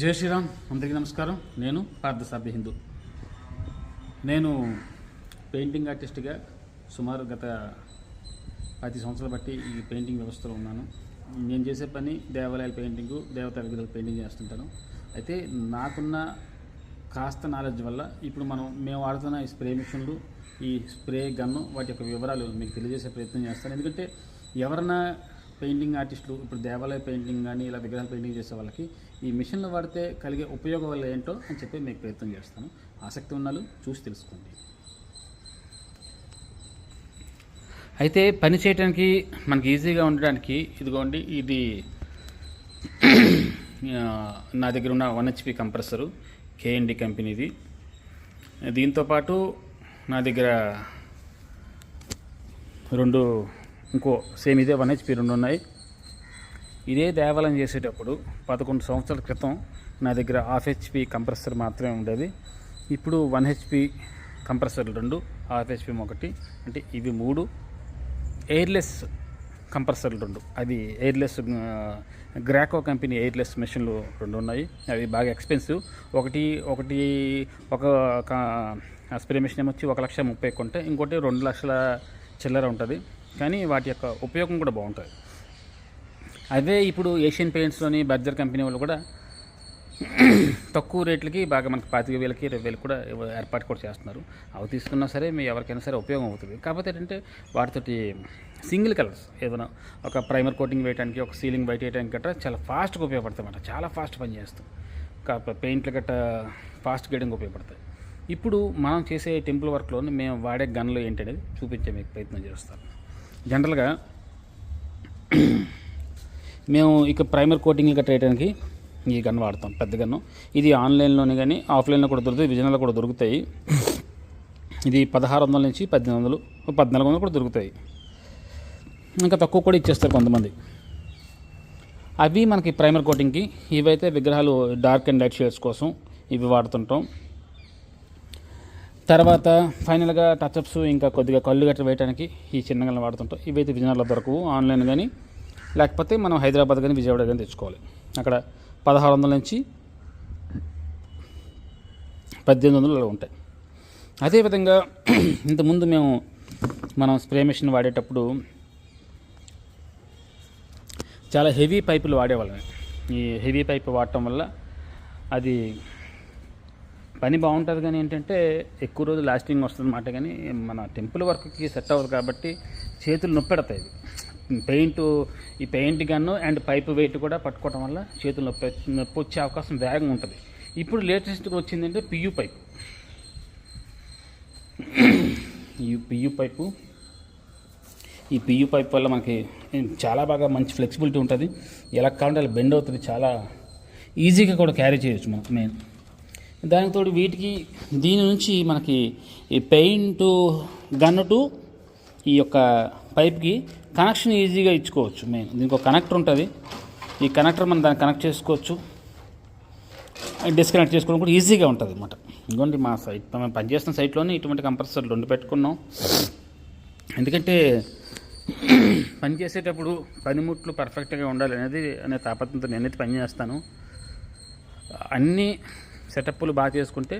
జై శ్రీరామ్. అందరికీ నమస్కారం. నేను పార్థసారథి హిందూ. నేను పెయింటింగ్ ఆర్టిస్ట్గా సుమారు గత 10 సంవత్సరాలు బట్టి ఈ పెయింటింగ్ వ్యవస్థలో ఉన్నాను. నేను చేసే పని దేవాలయాల పెయింటింగు, దేవతా విగ్రహాల పెయింటింగ్ చేస్తుంటాను. అయితే నాకున్న కాస్త నాలెడ్జ్ వల్ల ఇప్పుడు మేము వాడుతున్న ఈ స్ప్రే మిషన్లు, ఈ స్ప్రే గన్ను, వాటి యొక్క వివరాలు మీకు తెలియజేసే ప్రయత్నం చేస్తాను. ఎందుకంటే ఎవరైనా పెయింటింగ్ ఆర్టిస్టులు ఇప్పుడు దేవాలయ పెయింటింగ్ కానీ ఇలా విగ్రహాల పెయింటింగ్ చేసే వాళ్ళకి ఈ మిషన్లు వాడితే కలిగే ఉపయోగం వల్ల ఏంటో అని చెప్పి మీకు ప్రయత్నం చేస్తాను. ఆసక్తి ఉన్నాళ్ళు చూసి తెలుసుకోండి. అయితే పని చేయడానికి మనకి ఈజీగా ఉండడానికి ఇదిగోండి, ఇది నా దగ్గర ఉన్న 1 HP కంప్రెసరు, KND కంపెనీది. దీంతోపాటు నా దగ్గర ఇంకో సేమ్ ఇదే 1 HP 2 ఉన్నాయి. ఇదే దేవాలయం చేసేటప్పుడు 11 సంవత్సరాల క్రితం నా దగ్గర 1/2 HP కంప్రెసర్ మాత్రమే ఉండేది. ఇప్పుడు 1 HP కంప్రెసర్లు 2, 1/2 HP 1, అంటే ఇవి 3 ఎయిర్లెస్ కంప్రెసర్లు 2. అది ఎయిర్లెస్ గ్రాకో కంపెనీ ఎయిర్లెస్ మెషిన్లు 2 ఉన్నాయి. అవి బాగా ఎక్స్పెన్సివ్. ఒక స్ప్రే మిషన్ ఏమొచ్చి 1,30,000 కొంటే, ఇంకోటి 2 లక్షల చిల్లర ఉంటుంది. కానీ వాటి యొక్క ఉపయోగం కూడా బాగుంటుంది. అవే ఇప్పుడు ఏషియన్ పెయింట్స్లోని బర్జర్ కంపెనీ వాళ్ళు కూడా తక్కువ రేట్లకి బాగా మనకి 25,000కి 20,000 కూడా ఏర్పాటు కూడా చేస్తున్నారు. అవి తీసుకున్నా సరే మీ ఎవరికైనా సరే ఉపయోగం అవుతుంది. కాకపోతే ఏంటంటే వాటితోటి సింగిల్ కలర్స్ ఏదైనా ఒక ప్రైమర్ కోటింగ్ వేయడానికి, ఒక సీలింగ్ వైట్ వేయడానికి గట్రా చాలా ఫాస్ట్గా ఉపయోగపడతాయి అన్నమాట. చాలా ఫాస్ట్ పని చేస్తాం. కాకపోతే పెయింట్లు గట్రా ఫాస్ట్ గేయడానికి ఉపయోగపడతాయి. ఇప్పుడు మనం చేసే టెంపుల్ వర్క్లో మేము వాడే గన్లు ఏంటనేది చూపించే మీకు ప్రయత్నం చేస్తాను. జనరల్గా మేము ఇక ప్రైమర్ కోటింగ్లు గట్రా వేయడానికి ఈ గన్ వాడతాం, పెద్ద గన్ను. ఇది ఆన్లైన్లోనే కానీ ఆఫ్లైన్లో కూడా దొరుకుతాయి, విజయనగరంలో కూడా దొరుకుతాయి. ఇది 1,600 నుంచి 1,800, 1,400 కూడా దొరుకుతాయి. ఇంకా తక్కువ కూడా ఇచ్చేస్తారు కొంతమంది. అవి మనకి ప్రైమర్ కోటింగ్కి. ఇవైతే విగ్రహాలు డార్క్ అండ్ లైట్ షేడ్స్ కోసం ఇవి వాడుతుంటాం. తర్వాత ఫైనల్గా టచ్అప్స్ ఇంకా కొద్దిగా కళ్ళు గట్రా వేయడానికి ఈ చిన్న గన్ను వాడుతుంటాం. ఇవైతే విజయనగరంలో దొరకవు, ఆన్లైన్ కానీ లేకపోతే మనం హైదరాబాద్ కానీ విజయవాడ కానీ తెచ్చుకోవాలి. అక్కడ 1,600 నుంచి 1,800 ఉంటాయి. అదేవిధంగా ఇంతకుముందు మనం స్ప్రే మెషిన్ వాడేటప్పుడు చాలా హెవీ పైపులు వాడేవాళ్ళం. ఈ హెవీ పైపు వాడటం వల్ల అది పని బాగుంటుంది, కానీ ఏంటంటే ఎక్కువ రోజులు లాస్టింగ్ వస్తుంది అన్నమాట. కానీ మన టెంపుల్ వర్క్కి సెట్ అవ్వదు కాబట్టి చేతులు నొప్పెడతాయి. ఈ paint gun and pipe weight కూడా పట్టుకోవడం వల్ల చేతులు నొప్పి వచ్చే అవకాశం వేగంగా ఉంటుంది. ఇప్పుడు లేటెస్ట్గా వచ్చిందంటే PU పైపు. ఈ PU పైపు వల్ల మనకి చాలా బాగా మంచి ఫ్లెక్సిబిలిటీ ఉంటుంది. ఎలా కావాలంటే అలా బెండ్ అవుతుంది. చాలా ఈజీగా కూడా క్యారీ చేయొచ్చు మనం. మెయిన్ దానితో దీని నుంచి మనకి ఈ పెయింట్ గన్ను టు ఈ యొక్క పైప్కి కనెక్షన్ ఈజీగా ఇచ్చుకోవచ్చు. మెయిన్ దీనికి ఒక కనెక్టర్ ఉంటుంది. ఈ కనెక్టర్ మనం దాన్ని కనెక్ట్ చేసుకోవచ్చు, డిస్కనెక్ట్ చేసుకోవడం కూడా ఈజీగా ఉంటుంది అన్నమాట. ఇంకోండి మా సైట్, మేము పనిచేస్తున్న సైట్లోనే ఇటువంటి కంప్రెసర్లు 2 పెట్టుకున్నాం. ఎందుకంటే పని చేసేటప్పుడు పనిముట్లు పర్ఫెక్ట్గా ఉండాలి అనే తాపత్రంతో నేనైతే పని చేస్తాను. అన్ని సెటప్లు బాగా చేసుకుంటే,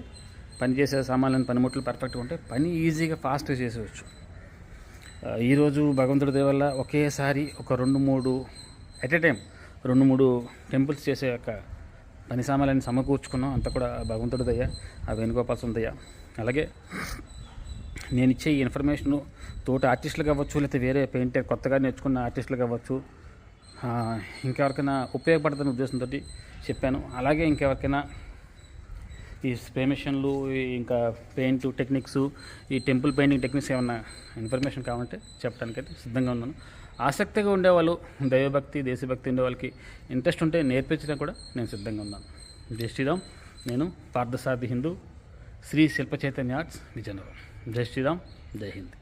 పనిచేసే సామాన్లు పనిముట్లు పర్ఫెక్ట్గా ఉంటే పని ఈజీగా ఫాస్ట్గా చేసేవచ్చు. ఈరోజు భగవంతుడి దయ వల్ల ఒకేసారి ఒక 2-3 ఎట్ ఎ టైం 2-3 టెంపుల్స్ చేసే యొక్క పని సామాన్యాన్ని సమకూర్చుకున్నాం. అంతా కూడా భగవంతుడి దయ, ఆ వేణుగోపాల స్వామి దయ. అలాగే నేను ఇచ్చే ఈ ఇన్ఫర్మేషను తోటి ఆర్టిస్టులు కావచ్చు, లేకపోతే వేరే పెయింటర్ కొత్తగా నేర్చుకున్న ఆర్టిస్టులు కావచ్చు, ఇంకెవరికైనా ఉపయోగపడుతున్న ఉద్దేశంతో చెప్పాను. అలాగే ఇంకెవరికైనా ఈ స్ప్రే మిషన్లు, ఇంకా పెయింట్ టెక్నిక్స్, ఈ టెంపుల్ పెయింటింగ్ టెక్నిక్స్ ఏమన్నా ఇన్ఫర్మేషన్ కావాలంటే చెప్పడానికైతే సిద్ధంగా ఉన్నాను. ఆసక్తిగా ఉండేవాళ్ళు, దైవభక్తి, దేశభక్తి ఉండే వాళ్ళకి ఇంట్రెస్ట్ ఉంటే నేర్పించడం కూడా నేను సిద్ధంగా ఉన్నాను. జై శ్రీరామ్. నేను పార్థసారథి హిందూ, శ్రీ శిల్ప చైతన్య ఆర్ట్స్, విజయనగరం. జై శ్రీరామ్, జై హింద్.